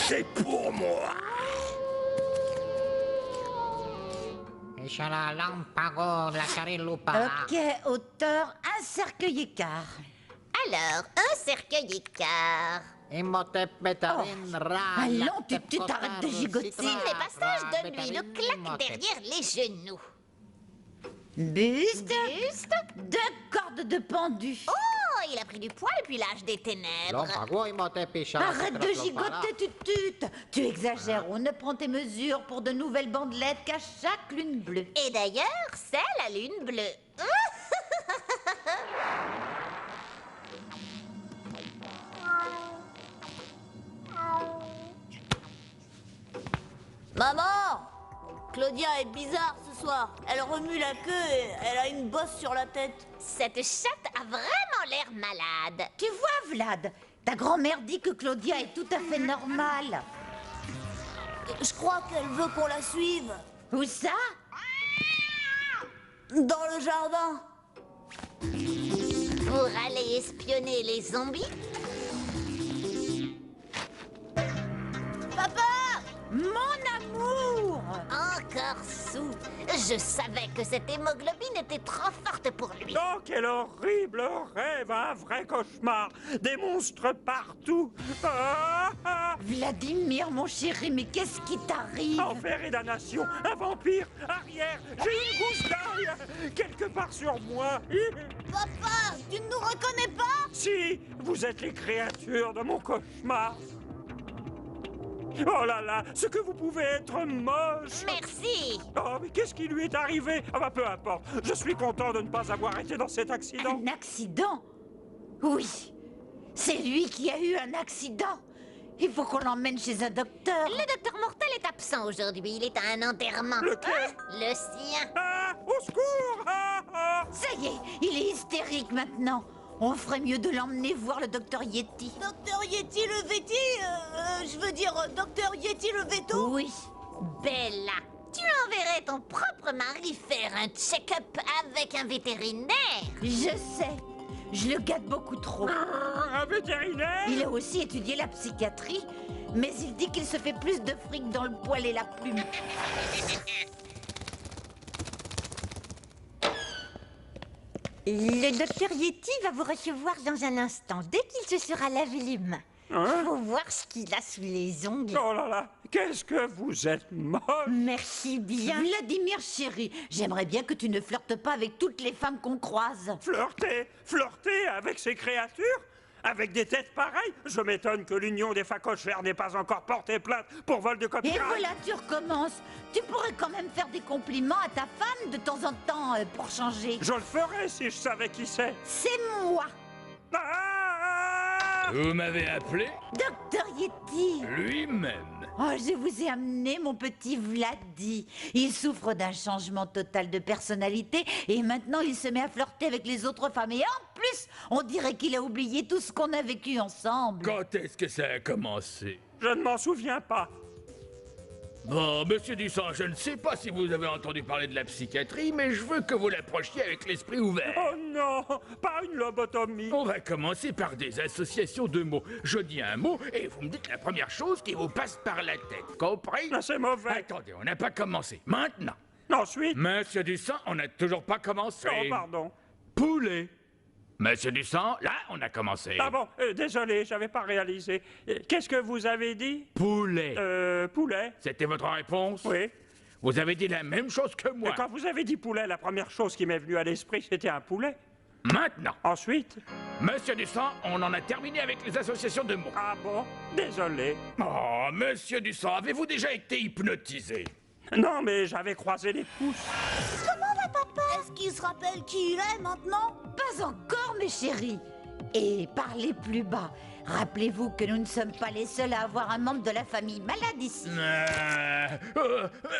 C'est pour moi. Ishala lampago la carillupa. Ok, auteur, un cercueil écart. Alors, un cercueil écart. Imhotep Betarin Ra. Allons, tu t'arrêtes de gigoter. Les passages, donne-lui une claque derrière les genoux. Buste. Buste. 2 cordes de pendu. Oh, il a pris du poids depuis l'âge des ténèbres. Lampago Imhotep Ishala. Arrête de gigoter, tutute. Tu exagères, on ne prend tes mesures pour de nouvelles bandelettes qu'à chaque lune bleue. Et d'ailleurs, c'est la lune bleue. Maman! Claudia est bizarre ce soir. Elle remue la queue et elle a une bosse sur la tête. Cette chatte a vraiment l'air malade. Tu vois, Vlad, ta grand-mère dit que Claudia est tout à fait normale. Je crois qu'elle veut qu'on la suive. Où ça? Dans le jardin. Pour aller espionner les zombies? Papa! Mon amour! Encore sous. Je savais que cette hémoglobine était trop forte pour lui. Oh, quel horrible rêve, un vrai cauchemar. Des monstres partout. Vladimir, mon chéri, mais qu'est-ce qui t'arrive? Enfer et damnation, un vampire, arrière, j'ai une gousse d'ail, quelque part sur moi. Papa! Tu ne nous reconnais pas? Si, vous êtes les créatures de mon cauchemar. Oh là là, ce que vous pouvez être moche. Merci. Oh, mais qu'est-ce qui lui est arrivé? Ah bah peu importe, je suis content de ne pas avoir été dans cet accident. Un accident? Oui, c'est lui qui a eu un accident. Il faut qu'on l'emmène chez un docteur. Le docteur Mortel est absent aujourd'hui. Il est à un enterrement. Lequel? Le sien. Ah, au secours! Ça y est, il est hystérique maintenant. On ferait mieux de l'emmener voir le docteur Yeti. Docteur Yeti le Véti? Je veux dire, docteur Yeti le Veto? Oui. Bella, tu enverrais ton propre mari faire un check-up avec un vétérinaire. Je sais. Je le gâte beaucoup trop. Un vétérinaire? Il a aussi étudié la psychiatrie, mais il dit qu'il se fait plus de fric dans le poil et la plume. Le docteur Yeti va vous recevoir dans un instant, dès qu'il se sera lavé les mains. Hein? Faut voir ce qu'il a sous les ongles. Oh là là, qu'est-ce que vous êtes moche! Merci bien. Vladimir, chéri, j'aimerais bien que tu ne flirtes pas avec toutes les femmes qu'on croise. Flirter? Flirter avec ces créatures? Avec des têtes pareilles? Je m'étonne que l'Union des facochères n'ait pas encore porté plainte pour vol de Et copyright. voilà, tu recommences. Tu pourrais quand même faire des compliments à ta femme de temps en temps pour changer. Je le ferais si je savais qui c'est. C'est moi, Ah! Vous m'avez appelé? docteur Yeti. Lui-même. Oh, je vous ai amené mon petit Vladi. Il souffre d'un changement total de personnalité et maintenant il se met à flirter avec les autres femmes. Et en plus, on dirait qu'il a oublié tout ce qu'on a vécu ensemble. Quand est-ce que ça a commencé? Je ne m'en souviens pas. Bon, monsieur Dussant, je ne sais pas si vous avez entendu parler de la psychiatrie, mais je veux que vous l'approchiez avec l'esprit ouvert. Oh non, pas une lobotomie. On va commencer par des associations de mots. Je dis un mot et vous me dites la première chose qui vous passe par la tête. Compris? Ah, c'est mauvais. Attendez, on n'a pas commencé. Maintenant, Ensuite... monsieur Dussant, on n'a toujours pas commencé. Oh, pardon. Poulet. Monsieur Dussant, là, on a commencé. Ah bon, désolé, j'avais pas réalisé. Qu'est-ce que vous avez dit? Poulet. Poulet. C'était votre réponse? Oui. Vous avez dit la même chose que moi. Et quand vous avez dit poulet, la première chose qui m'est venue à l'esprit, c'était un poulet. Maintenant, Ensuite... monsieur Dussant, on en a terminé avec les associations de mots. Ah bon? Désolé. Oh, monsieur Dussant, avez-vous déjà été hypnotisé? Non, mais j'avais croisé les pouces. Comment va papa? Est-ce qu'il se rappelle qui il est maintenant? Pas encore, mes chéris. Et parlez plus bas. Rappelez-vous que nous ne sommes pas les seuls à avoir un membre de la famille malade ici.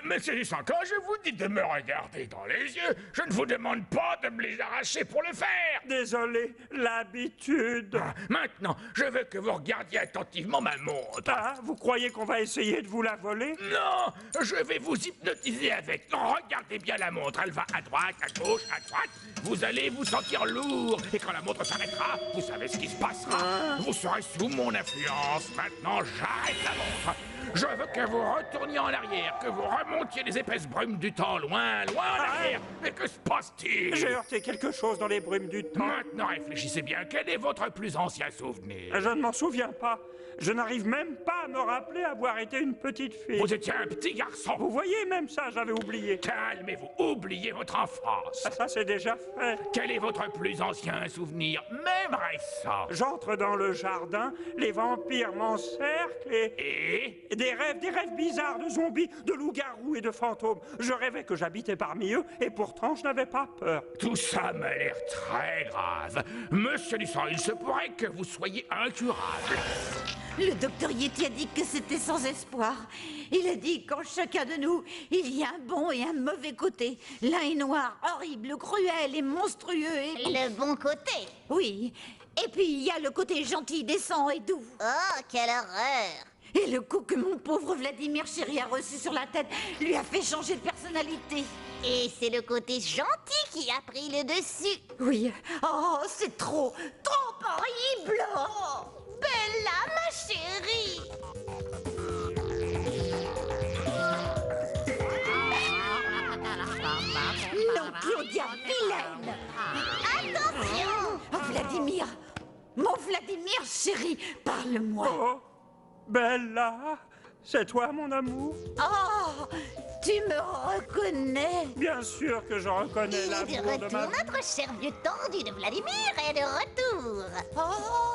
Monsieur Dussant, quand je vous dis de me regarder dans les yeux, je ne vous demande pas de me les arracher pour le faire. Désolé, l'habitude. Ah, maintenant, je veux que vous regardiez attentivement ma montre. Ah, vous croyez qu'on va essayer de vous la voler? Non, je vais vous hypnotiser avec. Non, regardez bien la montre. Elle va à droite, à gauche, à droite. Vous allez vous sentir lourd. Et quand la montre s'arrêtera, vous savez ce qui se passera. Vous serez serez sous mon influence. Maintenant, j'arrête la montre. Je veux que vous retourniez en arrière, que vous remontiez les épaisses brumes du temps loin, loin en arrière. Mais que se passe-t-il? J'ai heurté quelque chose dans les brumes du temps. Maintenant, réfléchissez bien. Quel est votre plus ancien souvenir? Je ne m'en souviens pas. Je n'arrive même pas à me rappeler avoir été une petite fille. Vous étiez un petit garçon. Vous voyez, même ça, j'avais oublié. Calmez-vous, oubliez votre enfance. Ah, ça, c'est déjà fait. Quel est votre plus ancien souvenir, même récent? J'entre dans le jardin, les vampires m'encerclent et des rêves bizarres de zombies, de loups-garous et de fantômes. Je rêvais que j'habitais parmi eux et pourtant je n'avais pas peur. Tout ça m'a l'air très grave. Monsieur Dussan, il se pourrait que vous soyez incurable. Le docteur Yeti a dit que c'était sans espoir. Il a dit qu'en chacun de nous, il y a un bon et un mauvais côté. L'un est noir, horrible, cruel et monstrueux et... Le bon côté. Oui. Et puis il y a le côté gentil, décent et doux. Oh, quelle horreur. Et le coup que mon pauvre Vladimir chéri a reçu sur la tête lui a fait changer de personnalité. Et c'est le côté gentil qui a pris le dessus. Oui. Oh, c'est trop horrible. Oh, Bella, ma chérie. Non, Claudia, vilaine. Attention. Oh, Vladimir, mon Vladimir chéri, parle-moi. Oh, Bella, c'est toi mon amour? Oh, tu me reconnais? Bien sûr que je reconnais Il est de l'amour de retour, ma... notre cher vieux tendu de Vladimir est de retour. Oh,